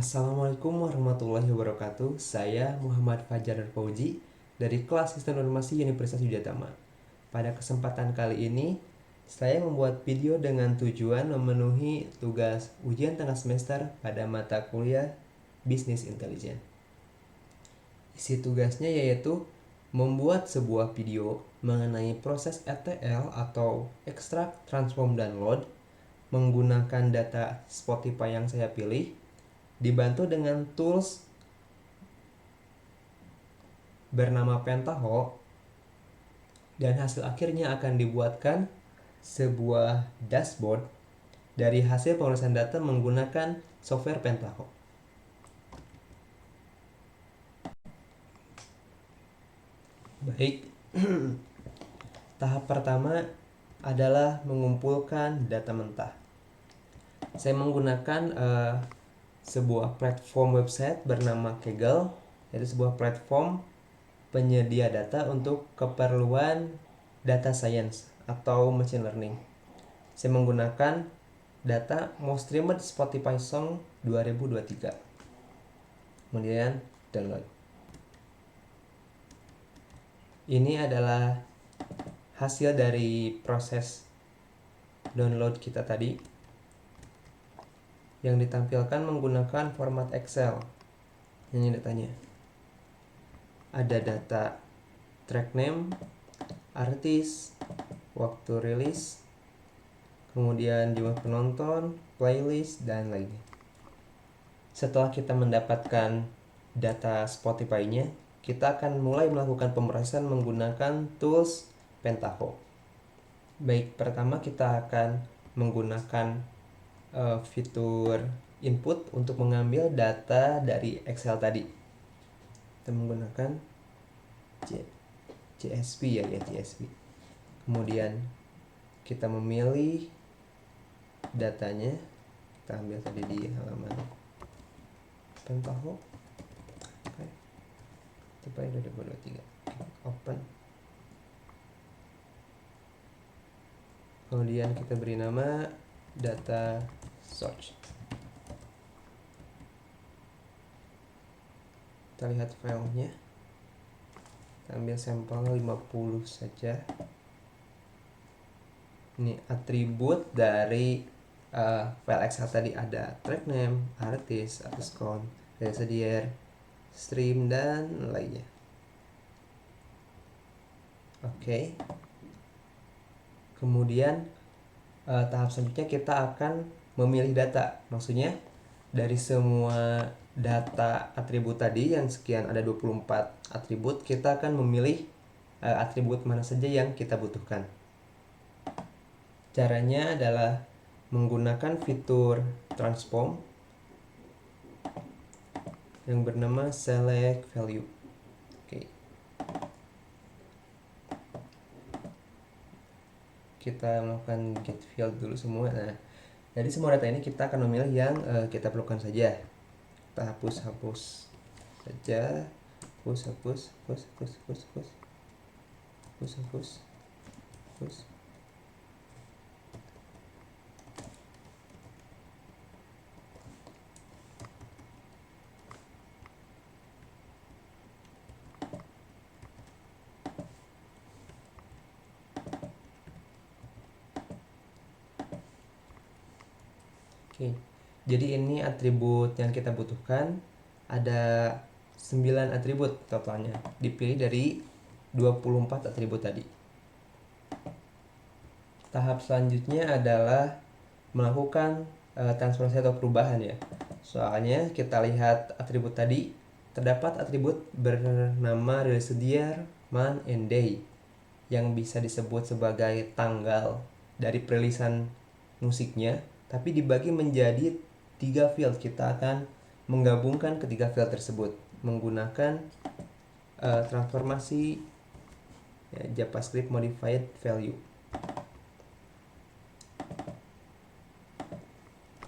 Assalamualaikum warahmatullahi wabarakatuh. Saya Muhammad Fajar Fauzi dari kelas Sistem Informasi Universitas Widyatama. Pada kesempatan kali ini, saya membuat video dengan tujuan memenuhi tugas ujian tengah semester pada mata kuliah Bisnis Intelijen. Isi tugasnya yaitu membuat sebuah video mengenai proses ETL atau Extract, Transform, dan Load menggunakan data Spotify yang saya pilih, dibantu dengan tools bernama Pentaho, dan hasil akhirnya akan dibuatkan sebuah dashboard dari hasil pemrosesan data menggunakan software Pentaho. Baik, tahap pertama adalah mengumpulkan data mentah. Saya menggunakan sebuah platform website bernama Kaggle, yaitu sebuah platform penyedia data untuk keperluan data science atau machine learning. Saya menggunakan data most streamed Spotify Song 2023. Kemudian download. Ini adalah hasil dari proses download kita tadi, yang ditampilkan menggunakan format Excel. Ini datanya. Ada data track name, artis, waktu rilis, kemudian jumlah penonton, playlist, dan lainnya. Setelah kita mendapatkan data Spotify-nya, kita akan mulai melakukan pemrosesan menggunakan tools Pentaho. Baik, pertama kita akan menggunakan fitur input untuk mengambil data dari Excel tadi. Kita menggunakan CSV ya, CSV. Kemudian kita memilih datanya, kita ambil tadi di halaman Pentaho. Oke. Coba 2023. Open. Kemudian kita beri nama data search. Kita lihat filenya. Kita ambil sampel 50 saja. Ini atribut dari file Excel tadi, ada track name, artis, artist count, release year, stream, dan lainnya. Oke. Kemudian tahap selanjutnya kita akan memilih data. Maksudnya dari semua data atribut tadi yang sekian, ada 24 atribut, kita akan memilih atribut mana saja yang kita butuhkan. Caranya adalah menggunakan fitur transform yang bernama select value. Oke. Kita melakukan get field dulu semua. Nah, dari semua data ini kita akan memilih yang kita perlukan saja. Kita hapus saja, hapus. Oke. Jadi ini atribut yang kita butuhkan, ada 9 atribut totalnya, dipilih dari 24 atribut tadi. Tahap selanjutnya adalah melakukan transformasi atau perubahan ya. Soalnya kita lihat atribut tadi, terdapat atribut bernama release year, month, and day yang bisa disebut sebagai tanggal dari perilisan musiknya, tapi dibagi menjadi 3 field. Kita akan menggabungkan ketiga field tersebut menggunakan transformasi JavaScript modified value.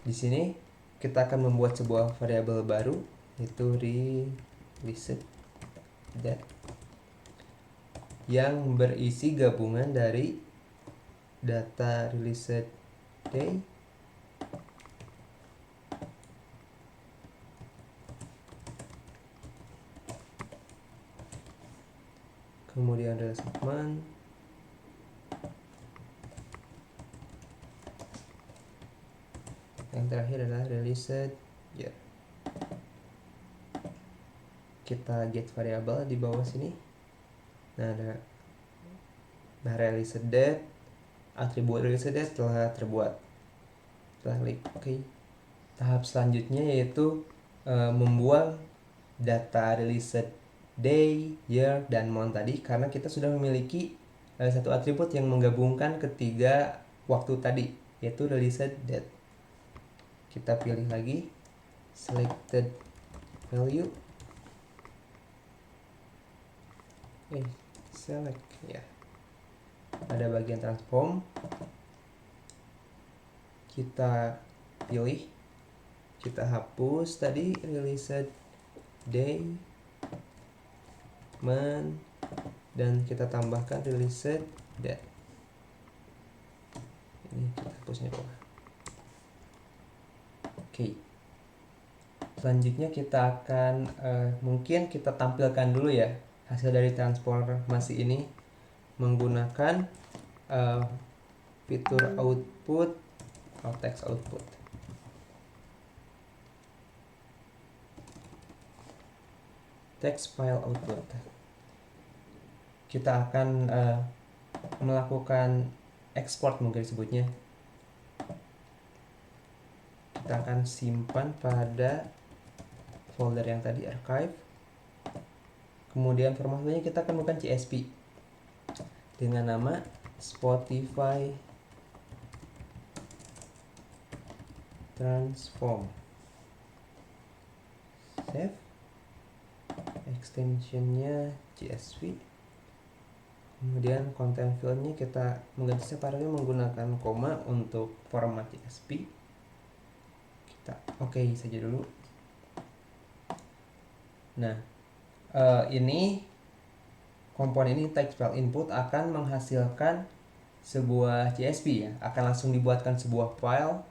Di sini kita akan membuat sebuah variabel baru, yaitu released date, yang berisi gabungan dari data released day, kemudian release month, yang terakhir adalah released year. Kita get variabel di bawah sini. Nah, ada release date, atribut release date telah terbuat. Setelah klik OK. Tahap selanjutnya yaitu membuang data release day, year, dan month tadi, karena kita sudah memiliki satu atribut yang menggabungkan ketiga waktu tadi, yaitu release date. Kita pilih lagi selected value, select ya. Pada bagian transform kita pilih, kita hapus tadi released day, month, dan kita tambahkan released date. Ini kita hapusnya bawah. Oke. Selanjutnya kita akan mungkin kita tampilkan dulu ya hasil dari transformasi ini menggunakan fitur output atau text output. Text file output. Kita akan melakukan export mungkin disebutnya. Kita akan simpan pada folder yang tadi archive. Kemudian formatnya kita akan melakukan CSV dengan nama Spotify transform. Save. Extensionnya CSV. Kemudian content fieldnya kita mengganti separatnya menggunakan koma untuk format CSV. Kita oke saja dulu. Nah, ini komponen ini text file input akan menghasilkan sebuah CSV ya, akan langsung dibuatkan sebuah file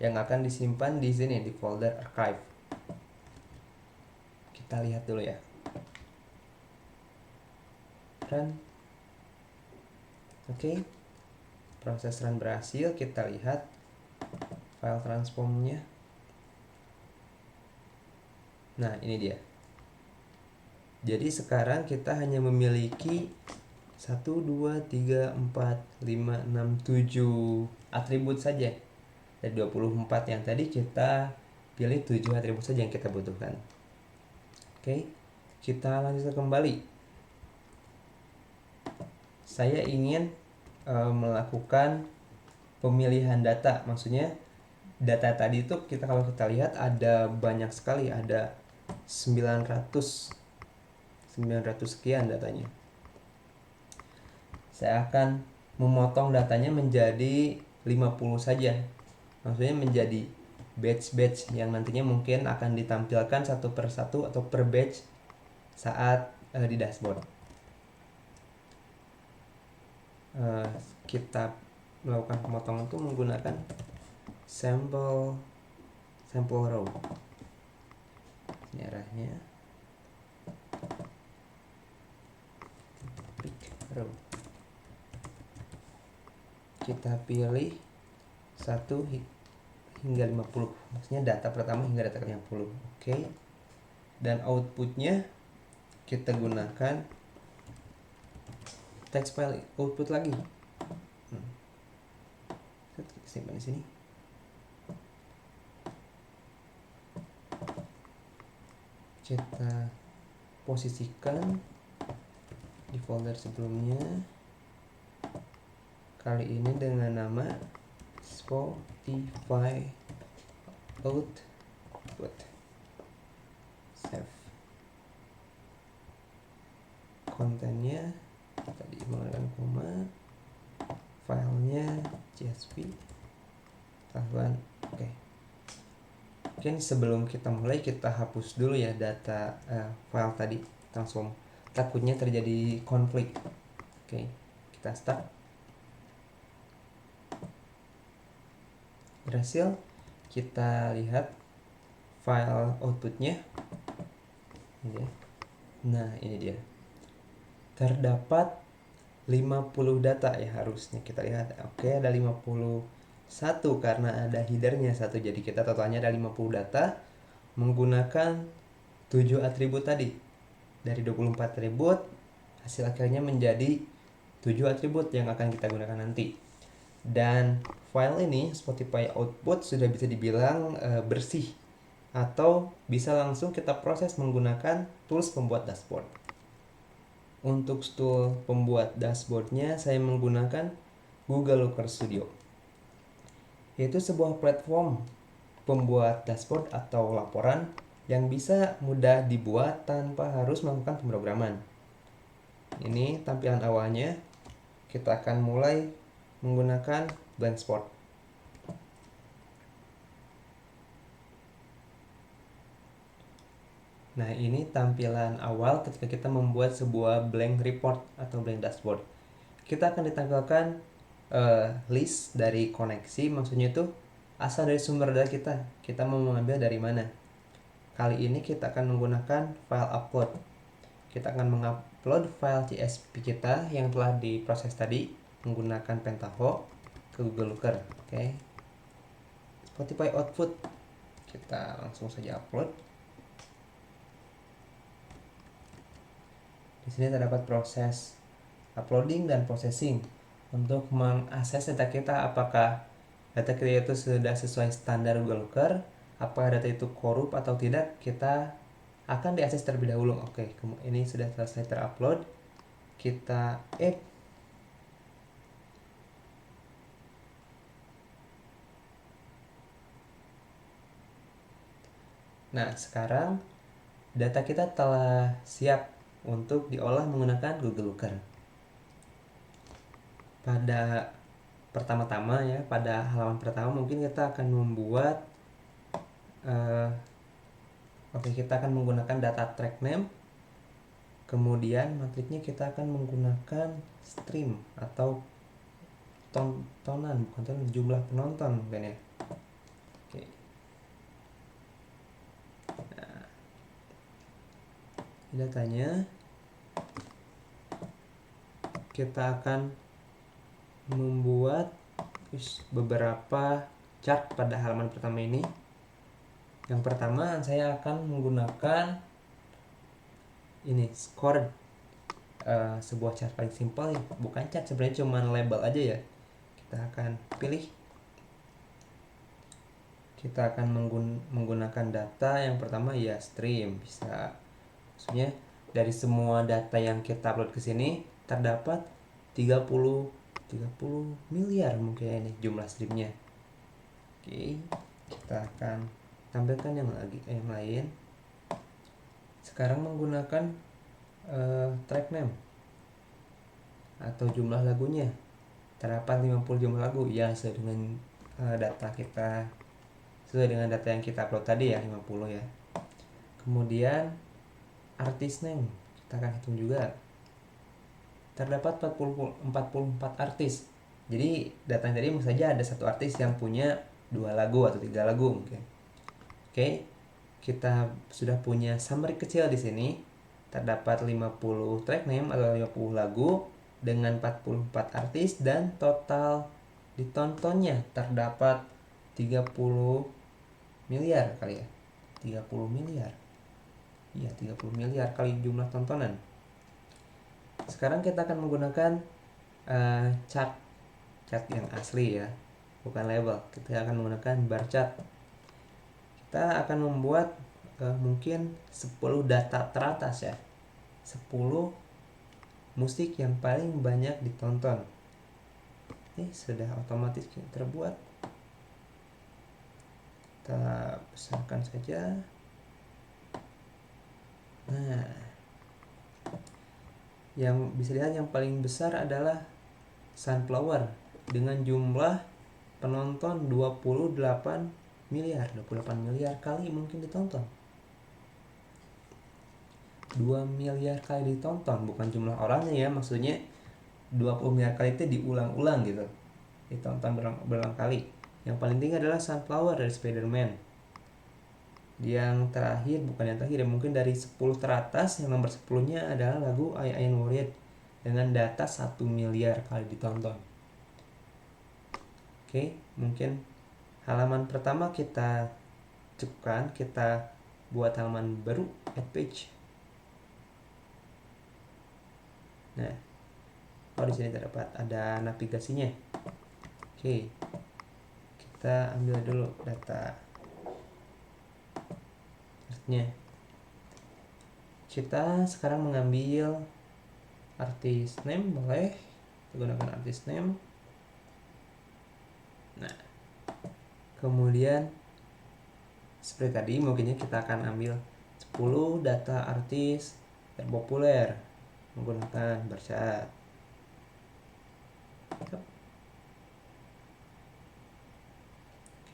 yang akan disimpan di sini di folder archive. Kita lihat dulu ya. Run. Oke. Proses run berhasil, kita lihat file transformnya. Nah, ini dia. Jadi sekarang kita hanya memiliki 1, 2, 3, 4, 5, 6, 7 atribut saja. Dari 24 yang tadi kita pilih 7 atribut saja yang kita butuhkan. Oke, kita lanjut kembali. Saya ingin melakukan pemilihan data. Maksudnya data tadi itu kalau kita lihat ada banyak sekali, ada 900 sekian datanya. Saya akan memotong datanya menjadi 50 saja. Maksudnya menjadi batch-batch yang nantinya mungkin akan ditampilkan satu per satu atau per batch saat di dashboard. Kita melakukan pemotongan itu menggunakan sample row. Ini arahnya pick row. Kita pilih 1 hingga 50, maksudnya data pertama hingga data ke-50. Oke. Dan outputnya kita gunakan text file output lagi. Kita simpan di sini. Kita posisikan di folder sebelumnya. Kali ini dengan nama Spotify output. Save. Kontennya tadi menggunakan koma, filenya CSV, tahuan. Oke. Mungkin sebelum kita mulai kita hapus dulu ya data file tadi transform, takutnya terjadi konflik. Oke, kita start. Berhasil. Kita lihat file outputnya. Nah, ini dia. terdapat 50 data ya harusnya kita lihat. Oke, ada 51 karena ada headernya satu. Jadi kita totalnya ada 50 data menggunakan 7 atribut tadi. Dari 24 atribut hasil akhirnya menjadi 7 atribut yang akan kita gunakan nanti. Dan file ini Spotify output sudah bisa dibilang bersih atau bisa langsung kita proses menggunakan tools pembuat dashboard. Untuk tool pembuat dashboardnya saya menggunakan Google Looker Studio, yaitu sebuah platform pembuat dashboard atau laporan yang bisa mudah dibuat tanpa harus melakukan pemrograman. Ini tampilan awalnya. Kita akan mulai menggunakan Blendspot. Nah, ini tampilan awal ketika kita membuat sebuah blank report atau blank dashboard. Kita akan ditampilkan list dari koneksi, maksudnya itu asal dari sumber data kita mau mengambil dari mana. Kali ini kita akan menggunakan file upload. Kita akan mengupload file CSV kita yang telah diproses tadi menggunakan Pentaho ke Google Looker. Oke. Spotify output. Kita langsung saja upload. Di sini terdapat proses uploading dan processing untuk mengakses data kita, apakah data kita itu sudah sesuai standar Google Looker, apakah data itu korup atau tidak, kita akan diakses terlebih dahulu. Oke, ini sudah selesai terupload. Kita add. Nah, sekarang data kita telah siap untuk diolah menggunakan Google Looker. Pada pertama-tama ya, pada halaman pertama mungkin kita akan membuat kita akan menggunakan data track name. Kemudian matriknya kita akan menggunakan stream atau tontonan, bukan jumlah penonton bukan ya. Oke. Nah, datanya kita akan membuat beberapa chart pada halaman pertama ini. Yang pertama saya akan menggunakan ini score, sebuah chart paling simpel ya, bukan chart sebenarnya, cuma label aja ya. Kita akan pilih, kita akan menggunakan data yang pertama ya stream, bisa maksudnya dari semua data yang kita upload ke sini terdapat 30 miliar mungkin ini jumlah streamnya. Oke, kita akan tampilkan yang lain. Sekarang menggunakan track name atau jumlah lagunya, terdapat 50 jumlah lagu ya, sesuai dengan data kita, sesuai dengan data yang kita upload tadi ya, 50 ya. Kemudian artist name kita akan hitung juga, terdapat 44 artis. Jadi data tadi mungkin saja ada satu artis yang punya 2 lagu atau 3 lagu mungkin. Oke, kita sudah punya summary kecil di sini. Terdapat 50 track name atau 50 lagu dengan 44 artis, dan total ditontonnya terdapat 30 miliar kali ya. 30 miliar. Iya, 30 miliar kali jumlah tontonan. Sekarang kita akan menggunakan chart yang asli ya, bukan label. Kita akan menggunakan bar chart. Kita akan membuat mungkin 10 data teratas ya, 10 musik yang paling banyak ditonton. Ini sudah otomatis terbuat. Kita besarkan saja. Nah, yang bisa dilihat yang paling besar adalah Sunflower dengan jumlah penonton 28 miliar kali mungkin ditonton. 2 miliar kali ditonton, bukan jumlah orangnya ya, maksudnya 20 miliar kali itu diulang-ulang gitu, ditonton berulang kali. Yang paling tinggi adalah Sunflower dari Spider-Man. Yang terakhir, bukan yang terakhir, mungkin dari 10 teratas, yang nomor 10-nya adalah lagu I Ain't Worried dengan data 1 miliar kali ditonton. Oke, mungkin halaman pertama kita cukupkan, kita buat halaman baru, add page. Nah, di sini terdapat ada navigasinya. Oke, kita ambil dulu data artnya. Kita sekarang mengambil artis name, boleh gunakan artis name. Nah, kemudian seperti tadi mungkinnya kita akan ambil 10 data artis terpopuler menggunakan bar chart.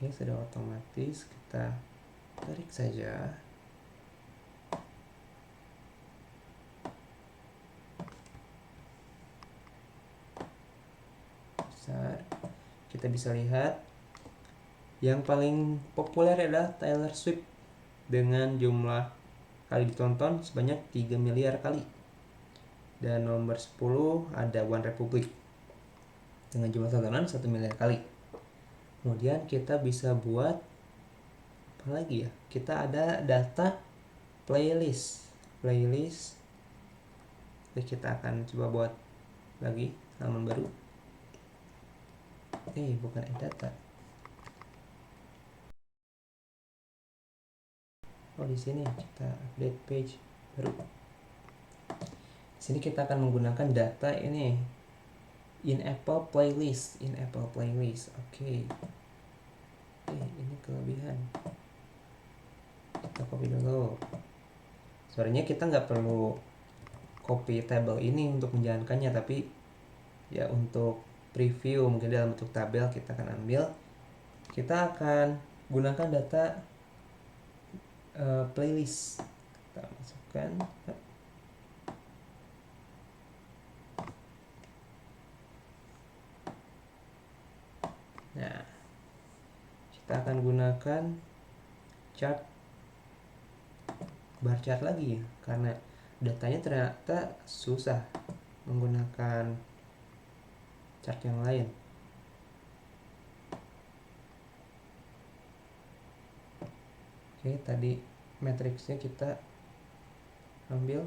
Oke, sudah otomatis, kita tarik saja. Besar. Kita bisa lihat yang paling populer adalah Taylor Swift dengan jumlah kali ditonton sebanyak 3 miliar kali. Dan nomor 10 ada One Republic dengan jumlah tontonan 1 miliar kali. Kemudian kita bisa buat apa lagi ya? Kita ada data playlist. Jadi kita akan coba buat lagi halaman baru. Bukan add data. Di sini kita update page baru. Di sini kita akan menggunakan data ini in Apple playlist. Oke. Ini kelebihan. Kita copy dulu. Sebenarnya kita nggak perlu copy table ini untuk menjalankannya, tapi ya untuk preview mungkin dalam bentuk tabel kita akan ambil. Kita akan gunakan data playlist. Kita masukkan. Nah, kita akan gunakan chart, bar chart lagi ya, karena datanya ternyata susah menggunakan chart yang lain. Oke, tadi matriksnya kita ambil,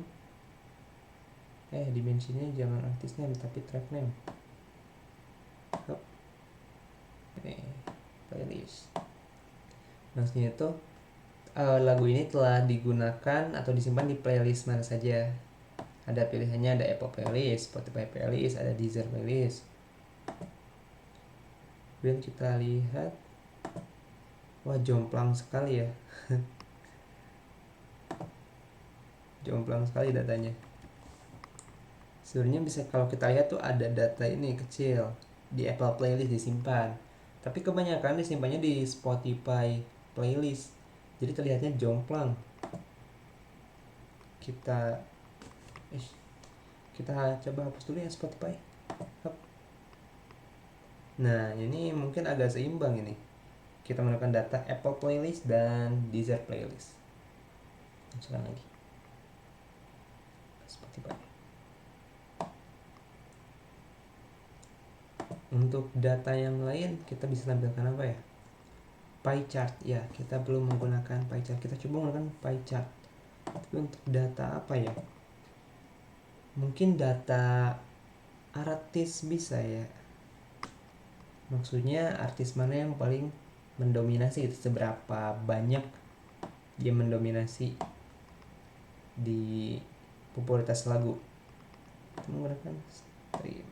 dimensinya jangan artis name tapi track name. Playlist. Maksudnya itu lagu ini telah digunakan atau disimpan di playlist mana saja. Ada pilihannya, ada Apple Playlist, Spotify Playlist, ada Deezer Playlist. Kemudian kita lihat, wah jomplang sekali ya. Jomplang sekali datanya. Sebenarnya bisa, kalau kita lihat tuh ada data ini kecil di Apple Playlist disimpan, tapi kebanyakan disimpannya di Spotify Playlist, jadi terlihatnya jomplang. Kita coba hapus dulu ya Spotify. Nah, ini mungkin agak seimbang ini. Kita menggunakan data Apple Playlist dan Deezer Playlist. Masukkan lagi Spotify. Untuk data yang lain kita bisa tampilkan apa ya? Pie chart ya, kita belum menggunakan pie chart. Kita coba menggunakan pie chart. Tapi untuk data apa ya? Mungkin data artis bisa ya. Maksudnya artis mana yang paling mendominasi, itu seberapa banyak dia mendominasi di popularitas lagu. Kita menggunakan stream.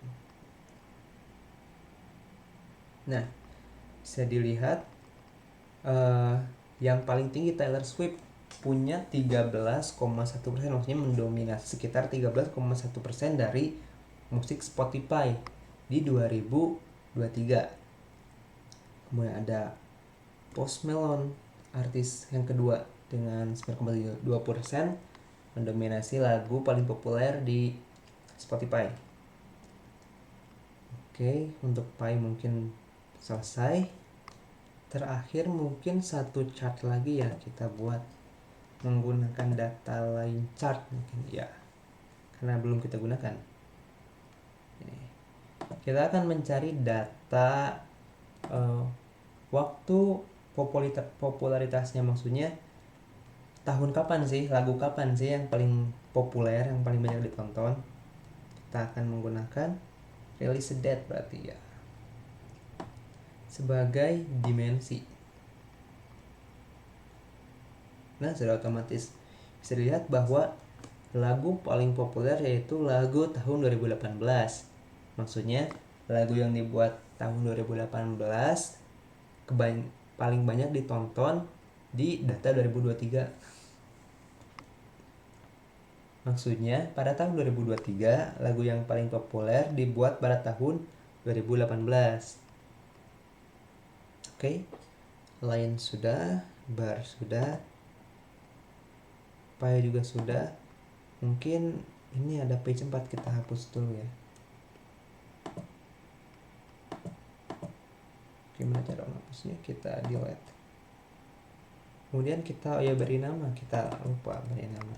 Nah, bisa dilihat yang paling tinggi Taylor Swift punya 13,1%, maksudnya mendominasi sekitar 13,1% dari musik Spotify di 2023. Kemudian ada Post Malone, artis yang kedua dengan 9,2%, mendominasi lagu paling populer di Spotify. Oke, untuk pie mungkin selesai. Terakhir mungkin satu chart lagi ya kita buat menggunakan data line chart mungkin ya, karena belum kita gunakan. ini. Kita akan mencari data waktu popularitasnya, maksudnya tahun kapan sih, lagu kapan sih yang paling populer, yang paling banyak ditonton. Kita akan menggunakan release date berarti ya sebagai dimensi. Nah, sudah otomatis bisa dilihat bahwa lagu paling populer yaitu lagu tahun 2018. Maksudnya lagu yang dibuat tahun 2018 paling banyak ditonton di data 2023. Maksudnya pada tahun 2023 lagu yang paling populer dibuat pada tahun 2018. Oke. Line sudah, bar sudah, pie juga sudah. Mungkin ini ada page 4, kita hapus dulu ya. Gimana cara menghapusnya? Kita delete. Kemudian kita beri nama, kita lupa beri nama.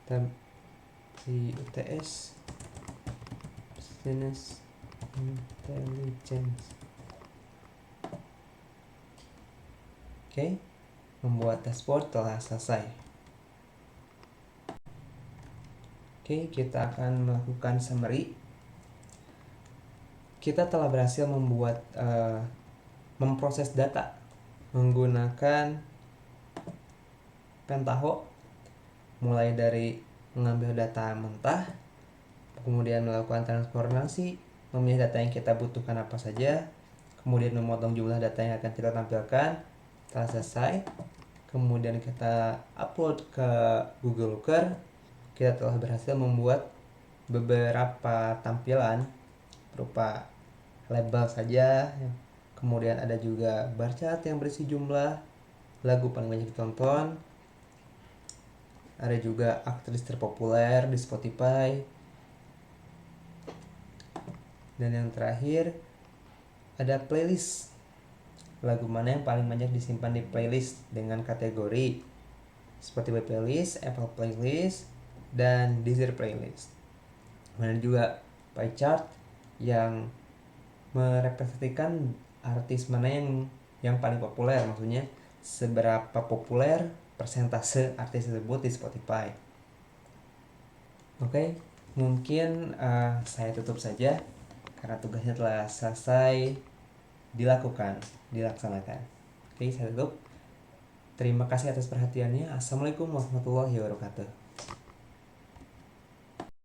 Kita di UTS Business Intelligence. Oke, membuat dashboard telah selesai. Oke, kita akan melakukan summary. Kita telah berhasil memproses data menggunakan Pentaho, mulai dari mengambil data mentah, kemudian melakukan transformasi, memilih data yang kita butuhkan apa saja, kemudian memotong jumlah data yang akan kita tampilkan. Telah selesai. Kemudian kita upload ke Google Looker. Kita telah berhasil membuat beberapa tampilan berupa label saja. Kemudian ada juga bar chart yang berisi jumlah lagu paling banyak ditonton. Ada juga aktris terpopuler di Spotify. Dan yang terakhir ada playlist. Lagu mana yang paling banyak disimpan di playlist dengan kategori Spotify playlist, Apple playlist, dan Deezer playlist. Kemudian juga pie chart yang merepresentasikan artis mana yang paling populer, maksudnya seberapa populer persentase artis tersebut di Spotify. Oke, mungkin saya tutup saja karena tugasnya telah selesai dilaksanakan. Oke, saya tutup. Terima kasih atas perhatiannya. Assalamualaikum warahmatullahi wabarakatuh.